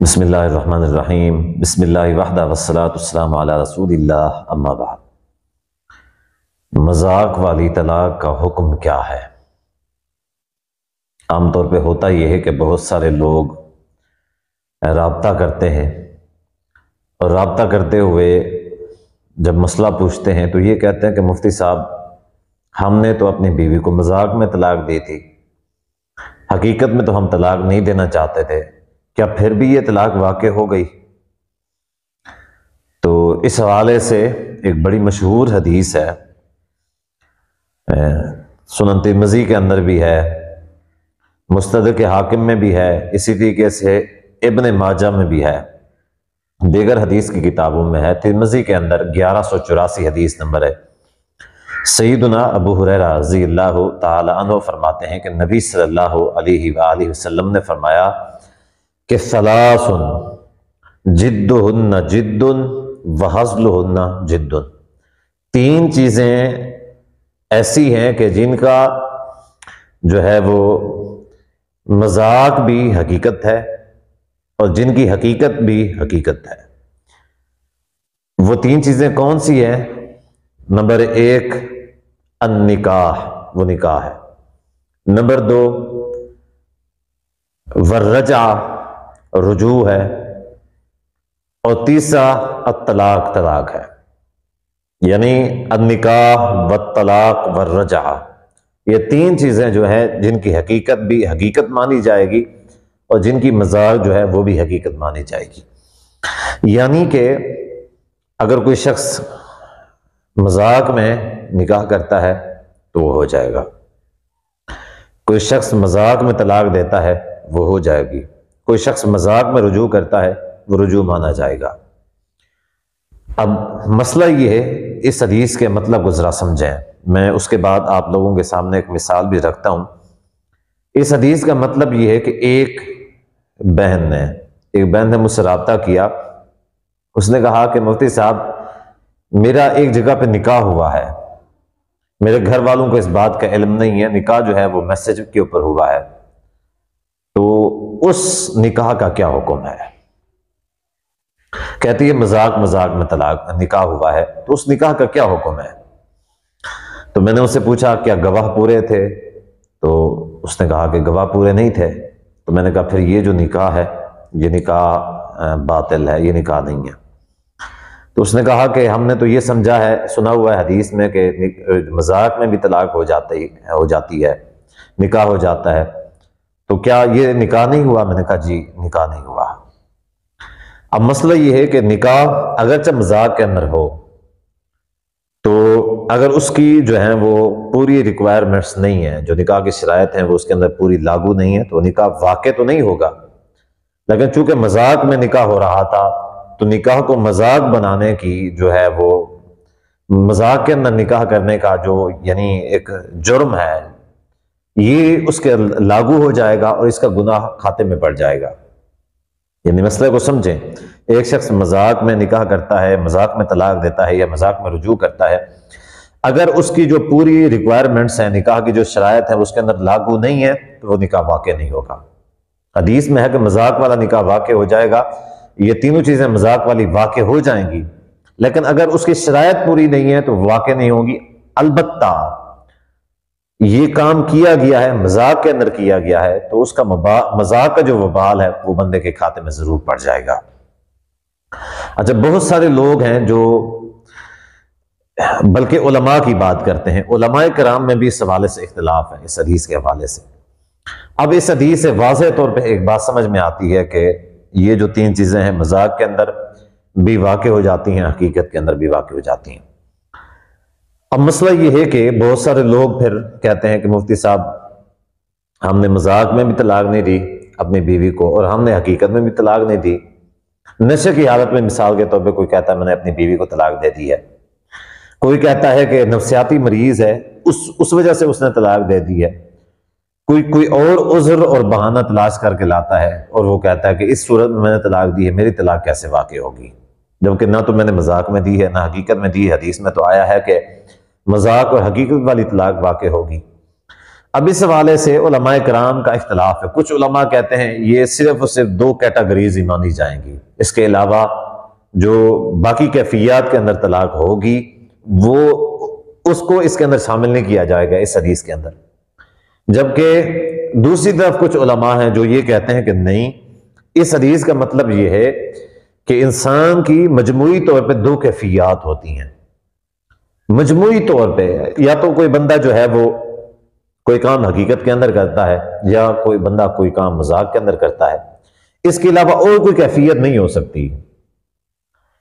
بسم اللہ الرحمن الرحیم بسم اللہ وحدہ والصلاۃ والسلام علی رسول اللہ اما بعد۔ مذاق والی طلاق کا حکم کیا ہے؟ عام طور پہ ہوتا یہ ہے کہ بہت سارے لوگ رابطہ کرتے ہیں اور رابطہ کرتے ہوئے جب مسئلہ پوچھتے ہیں تو یہ کہتے ہیں کہ مفتی صاحب ہم نے تو اپنی بیوی کو مذاق میں طلاق دی تھی، حقیقت میں تو ہم طلاق نہیں دینا چاہتے تھے، کیا پھر بھی یہ طلاق واقع ہو گئی؟ تو اس حوالے سے ایک بڑی مشہور حدیث ہے، سنن ترمذی کے اندر بھی ہے، مستدرک حاکم میں بھی ہے، اسی طریقے سے ابن ماجہ میں بھی ہے، دیگر حدیث کی کتابوں میں ہے۔ ترمذی کے اندر 1184 حدیث نمبر ہے۔ سیدنا ابو ہریرہ رضی اللہ تعالی عنہ فرماتے ہیں کہ نبی صلی اللہ علیہ وآلہ وسلم نے فرمایا کہ ثلاث جدہن جد وہزلہن جد، تین چیزیں ایسی ہیں کہ جن کا جو ہے وہ مذاق بھی حقیقت ہے اور جن کی حقیقت بھی حقیقت ہے۔ وہ تین چیزیں کون سی ہیں؟ نمبر ایک النکاح، وہ نکاح ہے۔ نمبر دو والرجعہ، رجوع ہے، اور تیسرا الطلاق، طلاق ہے۔ یعنی النکاح والطلاق والرجعہ، یہ تین چیزیں جو ہیں جن کی حقیقت بھی حقیقت مانی جائے گی اور جن کی مذاق جو ہے وہ بھی حقیقت مانی جائے گی۔ یعنی کہ اگر کوئی شخص مذاق میں نکاح کرتا ہے تو وہ ہو جائے گا، کوئی شخص مذاق میں طلاق دیتا ہے وہ ہو جائے گی، کوئی شخص مذاق میں رجوع کرتا ہے وہ رجوع مانا جائے گا۔ اب مسئلہ یہ ہے، اس حدیث کے مطلب کو ذرا سمجھیں، میں اس کے بعد آپ لوگوں کے سامنے ایک مثال بھی رکھتا ہوں۔ اس حدیث کا مطلب یہ ہے کہ ایک بہن نے مجھ سے رابطہ کیا، اس نے کہا کہ مفتی صاحب میرا ایک جگہ پہ نکاح ہوا ہے، میرے گھر والوں کو اس بات کا علم نہیں ہے، نکاح جو ہے وہ میسج کے اوپر ہوا ہے، تو اس نکاح کا کیا حکم ہے؟ کہتی ہے مذاق میں طلاق نکاح ہوا ہے، تو اس نکاح کا کیا حکم ہے؟ تو میں نے اس سے پوچھا کیا گواہ پورے تھے؟ تو اس نے کہا کہ گواہ پورے نہیں تھے۔ تو میں نے کہا پھر یہ جو نکاح ہے یہ نکاح باطل ہے، یہ نکاح نہیں ہے۔ تو اس نے کہا کہ ہم نے تو یہ سمجھا ہے، سنا ہوا ہے حدیث میں کہ مذاق میں بھی طلاق ہو جاتی ہے، نکاح ہو جاتا ہے، تو کیا یہ نکاح نہیں ہوا؟ میں نے کہا جی نکاح نہیں ہوا۔ اب مسئلہ یہ ہے کہ نکاح اگرچہ مذاق کے اندر ہو تو اگر اس کی جو ہے وہ پوری ریکوائرمنٹس نہیں ہیں، جو نکاح کی شرائط ہیں وہ اس کے اندر پوری لاگو نہیں ہے، تو نکاح واقع تو نہیں ہوگا۔ لیکن چونکہ مذاق میں نکاح ہو رہا تھا تو نکاح کو مذاق بنانے کی جو ہے وہ مذاق کے اندر نکاح کرنے کا جو یعنی ایک جرم ہے، یہ اس کے لاگو ہو جائے گا اور اس کا گناہ کھاتے میں پڑ جائے گا۔ یعنی مسئلے کو سمجھیں، ایک شخص مذاق میں نکاح کرتا ہے، مذاق میں طلاق دیتا ہے یا مذاق میں رجوع کرتا ہے، اگر اس کی جو پوری ریکوائرمنٹس ہیں، نکاح کی جو شرائط ہیں اس کے اندر لاگو نہیں ہے تو وہ نکاح واقع نہیں ہوگا۔ حدیث میں ہے کہ مذاق والا نکاح واقع ہو جائے گا، یہ تینوں چیزیں مذاق والی واقع ہو جائیں گی، لیکن اگر اس کی شرائط پوری نہیں ہے تو واقع نہیں ہوگی۔ البتہ یہ کام کیا گیا ہے، مذاق کے اندر کیا گیا ہے، تو اس کا مذاق کا جو وبال ہے وہ بندے کے کھاتے میں ضرور پڑ جائے گا۔ اچھا، بہت سارے لوگ ہیں جو بلکہ علماء کی بات کرتے ہیں، علماء کرام میں بھی اس حوالے سے اختلاف ہے، اس حدیث کے حوالے سے۔ اب اس حدیث سے واضح طور پہ ایک بات سمجھ میں آتی ہے کہ یہ جو تین چیزیں ہیں مذاق کے اندر بھی واقع ہو جاتی ہیں، حقیقت کے اندر بھی واقع ہو جاتی ہیں۔ اب مسئلہ یہ ہے کہ بہت سارے لوگ پھر کہتے ہیں کہ مفتی صاحب ہم نے مذاق میں بھی طلاق نہیں دی اپنی بیوی کو اور ہم نے حقیقت میں بھی طلاق نہیں دی۔ نشے کی حالت میں مثال کے طور پہ کوئی کہتا ہے میں نے اپنی بیوی کو طلاق دے دی ہے، کوئی کہتا ہے کہ نفسیاتی مریض ہے اس وجہ سے اس نے طلاق دے دی ہے، کوئی اور عذر اور بہانہ تلاش کر کے لاتا ہے اور وہ کہتا ہے کہ اس صورت میں نے طلاق دی ہے، میری طلاق کیسے واقع ہوگی؟ جبکہ نہ تو میں نے مذاق میں دی ہے نہ حقیقت میں دی ہے۔ حدیث میں تو آیا ہے کہ مذاق اور حقیقت والی طلاق واقع ہوگی۔ اب اس حوالے سے علماء کرام کا اختلاف ہے. کچھ علماء کہتے ہیں یہ صرف اور صرف 2 کیٹیگریز ہی مانی جائیں گی، اس کے علاوہ جو باقی کیفیات کے اندر طلاق ہوگی وہ اس کو اس کے اندر شامل نہیں کیا جائے گا اس حدیث کے اندر. جبکہ دوسری طرف کچھ علماء ہیں جو یہ کہتے ہیں کہ نہیں، اس حدیث کا مطلب یہ ہے کہ انسان کی مجموعی طور پہ 2 کیفیات ہوتی ہیں. مجموعی طور پہ یا تو کوئی بندہ جو ہے وہ کوئی کام حقیقت کے اندر کرتا ہے، یا کوئی بندہ کوئی کام مذاق کے اندر کرتا ہے، اس کے علاوہ اور کوئی کیفیت نہیں ہو سکتی.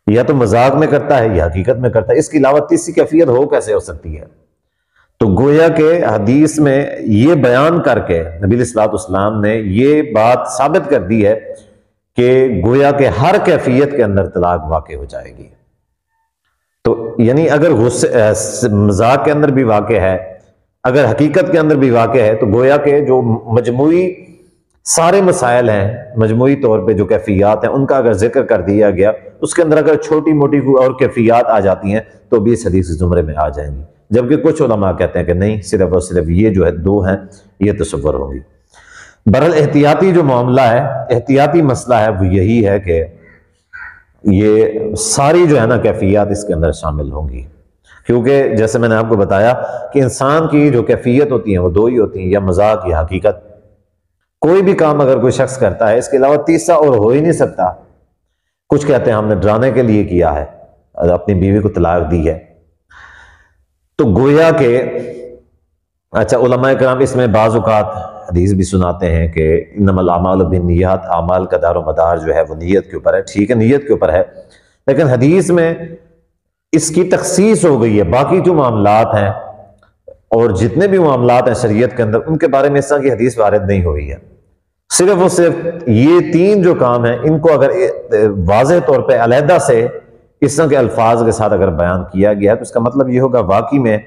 یا تو مذاق میں کرتا ہے یا حقیقت میں کرتا ہے، اس کے علاوہ تیسری کیفیت ہو کیسے ہو سکتی ہے؟ تو گویا کہ حدیث میں یہ بیان کر کے نبی علیہ الصلوۃ والسلام نے یہ بات ثابت کر دی ہے کہ گویا کہ ہر کیفیت کے اندر طلاق واقع ہو جائے گی. تو یعنی اگر مذاق کے اندر بھی واقع ہے، اگر حقیقت کے اندر بھی واقع ہے، تو گویا کہ جو مجموعی سارے مسائل ہیں، مجموعی طور پہ جو کیفیات ہیں، ان کا اگر ذکر کر دیا گیا، اس کے اندر اگر چھوٹی موٹی کوئی اور کیفیات آ جاتی ہیں تو بھی اس حدیث زمرے میں آ جائیں گی. جبکہ کچھ علماء کہتے ہیں کہ نہیں، صرف اور صرف یہ جو ہے 2 ہیں یہ تصور ہوگی. بہرحال احتیاطی جو معاملہ ہے، احتیاطی مسئلہ ہے، وہ یہی ہے کہ یہ ساری جو ہے نا کیفیات اس کے اندر شامل ہوں گی. کیونکہ جیسے میں نے آپ کو بتایا کہ انسان کی جو کیفیت ہوتی ہیں وہ 2 ہی ہوتی ہیں، یا مذاق یا حقیقت. کوئی بھی کام اگر کوئی شخص کرتا ہے، اس کے علاوہ تیسرا اور ہو ہی نہیں سکتا. کچھ کہتے ہیں ہم نے ڈرانے کے لیے کیا ہے، اپنی بیوی کو طلاق دی ہے. تو گویا کہ اچھا علماء کرام اس میں بعض اوقات حدیث بھی سناتے ہیں کہ انما الاعمال بالنیات، اعمال کا دار و مدار جو ہے وہ نیت کے اوپر ہے. ٹھیک ہے، نیت کے اوپر ہے، لیکن حدیث میں اس کی تخصیص ہو گئی ہے. باقی جو معاملات ہیں اور جتنے بھی معاملات ہیں شریعت کے اندر، ان کے بارے میں اس طرح کی حدیث وارد نہیں ہوئی ہے. صرف اور صرف یہ 3 جو کام ہیں، ان کو اگر واضح طور پہ علیحدہ سے اس طرح کے الفاظ کے ساتھ اگر بیان کیا گیا تو اس کا مطلب یہ ہوگا واقعی میں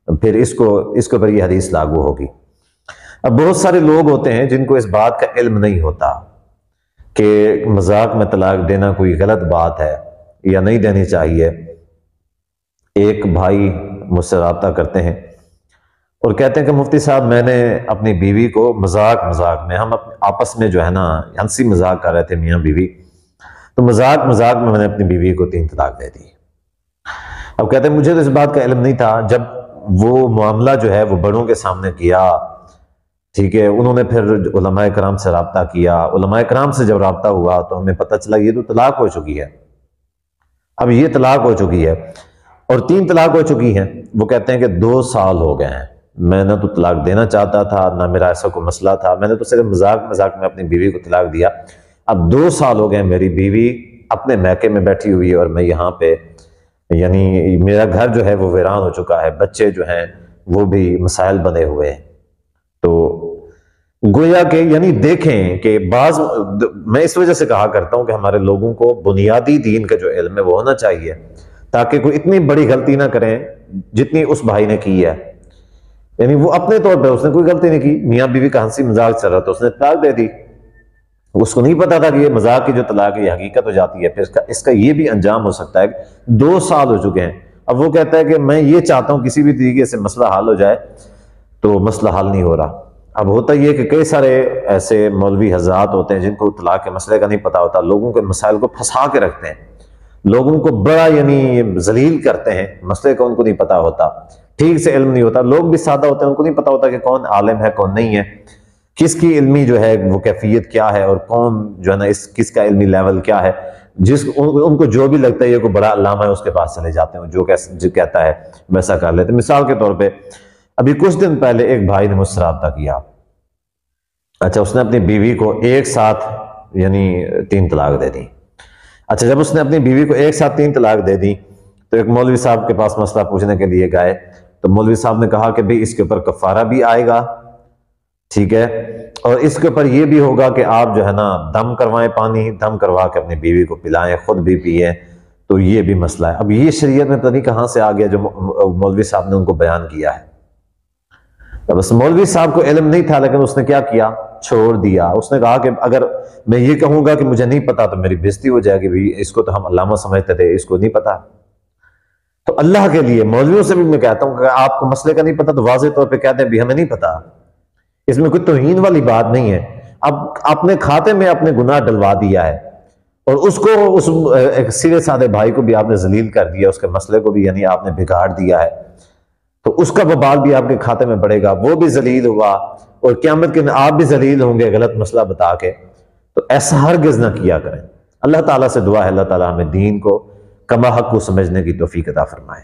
پھر اس کے اوپر یہ حدیث لاگو ہوگی. اب بہت سارے لوگ ہوتے ہیں جن کو اس بات کا علم نہیں ہوتا کہ مذاق میں طلاق دینا کوئی غلط بات ہے یا نہیں دینی چاہیے. ایک بھائی مجھ سے رابطہ کرتے ہیں اور کہتے ہیں کہ مفتی صاحب میں نے اپنی بیوی کو مذاق میں، ہم آپس میں جو ہے نا ہنسی مذاق کر رہے تھے میاں بیوی، تو مذاق میں نے اپنی بیوی کو 3 طلاق دے دی. اب کہتے ہیں مجھے تو اس بات کا علم نہیں تھا. جب وہ معاملہ جو ہے وہ بڑوں کے سامنے کیا، ٹھیک ہے، انہوں نے پھر علماء کرام سے رابطہ کیا. علماء کرام سے جب رابطہ ہوا تو ہمیں پتہ چلا یہ تو طلاق ہو چکی ہے. اب یہ طلاق ہو چکی ہے اور 3 طلاق ہو چکی ہیں. وہ کہتے ہیں کہ 2 سال ہو گئے ہیں، میں نہ تو طلاق دینا چاہتا تھا، نہ میرا ایسا کوئی مسئلہ تھا، میں نے تو صرف مذاق میں اپنی بیوی کو طلاق دیا. اب 2 سال ہو گئے میری بیوی اپنے میکے میں بیٹھی ہوئی ہے اور میں یہاں پہ، یعنی میرا گھر جو ہے وہ ویران ہو چکا ہے، بچے جو ہیں وہ بھی مسائل بنے ہوئے ہیں. تو گویا کہ یعنی دیکھیں کہ میں اس وجہ سے کہا کرتا ہوں کہ ہمارے لوگوں کو بنیادی دین کا جو علم ہے وہ ہونا چاہیے، تاکہ کوئی اتنی بڑی غلطی نہ کریں جتنی اس بھائی نے کی ہے. یعنی وہ اپنے طور پہ اس نے کوئی غلطی نہیں کی، میاں بیوی کا ہنسی مذاق چل رہا تھا، اس نے طلاق دے دی. اس کو نہیں پتا تھا کہ یہ مذاق کی جو طلاق ہے یہ حقیقت ہو جاتی ہے. پھر اس کا یہ بھی انجام ہو سکتا ہے کہ 2 سال ہو چکے ہیں. اب وہ کہتا ہے کہ میں یہ چاہتا ہوں کسی بھی طریقے سے مسئلہ حل ہو جائے، تو مسئلہ حل نہیں ہو رہا. اب ہوتا یہ کہ کئی سارے ایسے مولوی حضرات ہوتے ہیں جن کو طلاق کے مسئلے کا نہیں پتا ہوتا، لوگوں کے مسائل کو پھنسا کے رکھتے ہیں، لوگوں کو بڑا یعنی ذلیل کرتے ہیں. مسئلے کا ان کو نہیں پتا ہوتا، ٹھیک سے علم نہیں ہوتا. لوگ بھی سادہ ہوتے ہیں، ان کو نہیں پتا ہوتا کہ کون عالم ہے کون نہیں ہے، کس کی علمی جو ہے وہ کیفیت کیا ہے، اور کون جو ہے نا کس کا علمی لیول کیا ہے. ان کو جو بھی لگتا ہے یہ کوئی بڑا علامہ ہے اس کے پاس چلے جاتے ہیں، جو کہتا ہے ویسا کر لیتے. مثال کے طور پہ ابھی کچھ دن پہلے ایک بھائی نے مجھ سے رابطہ کیا. اچھا، اس نے اپنی بیوی کو ایک ساتھ یعنی 3 طلاق دے دی. اچھا، جب اس نے اپنی بیوی کو ایک ساتھ 3 طلاق دے دی تو ایک مولوی صاحب کے پاس مسئلہ پوچھنے کے لیے گئے. تو مولوی صاحب نے کہا کہ بھئی اس کے اوپر کفارہ بھی آئے گا، ٹھیک ہے، اور اس کے اوپر یہ بھی ہوگا کہ آپ جو ہے نا دم کروائیں، پانی دم کروا کے اپنی بیوی کو پلائیں، خود بھی پیئیں. تو یہ بھی مسئلہ ہے. اب یہ شریعت میں پتہ نہیں کہاں سے آ گیا جو مولوی صاحب نے ان کو بیان کیا ہے. بس مولوی صاحب کو علم نہیں تھا، لیکن اس نے کیا کیا، چھوڑ دیا. اس نے کہا کہ اگر میں یہ کہوں گا کہ مجھے نہیں پتا تو میری بےزتی ہو جائے گی، اس کو تو ہم علامہ سمجھتے تھے، اس کو نہیں پتا. تو اللہ کے لیے مولویوں سے بھی میں کہتا ہوں کہ آپ کو مسئلے کا نہیں پتا تو واضح طور پہ کہتے ہیں بھی ہمیں نہیں پتا. اس میں کوئی توہین والی بات نہیں ہے. اب اپنے کھاتے میں اپنے گناہ ڈلوا دیا ہے اور اس کو اس ایک سیدھے سادے بھائی کو بھی آپ نے ذلیل کر دیا, اس کے مسئلے کو بھی یعنی آپ نے بگاڑ دیا ہے, تو اس کا وبال بھی آپ کے کھاتے میں پڑے گا, وہ بھی ذلیل ہوا اور قیامت کے دن آپ بھی ذلیل ہوں گے غلط مسئلہ بتا کے. تو ایسا ہرگز نہ کیا کریں. اللہ تعالیٰ سے دعا ہے اللہ تعالیٰ ہمیں دین کو کما حق کو سمجھنے کی توفیق عطا فرمائے.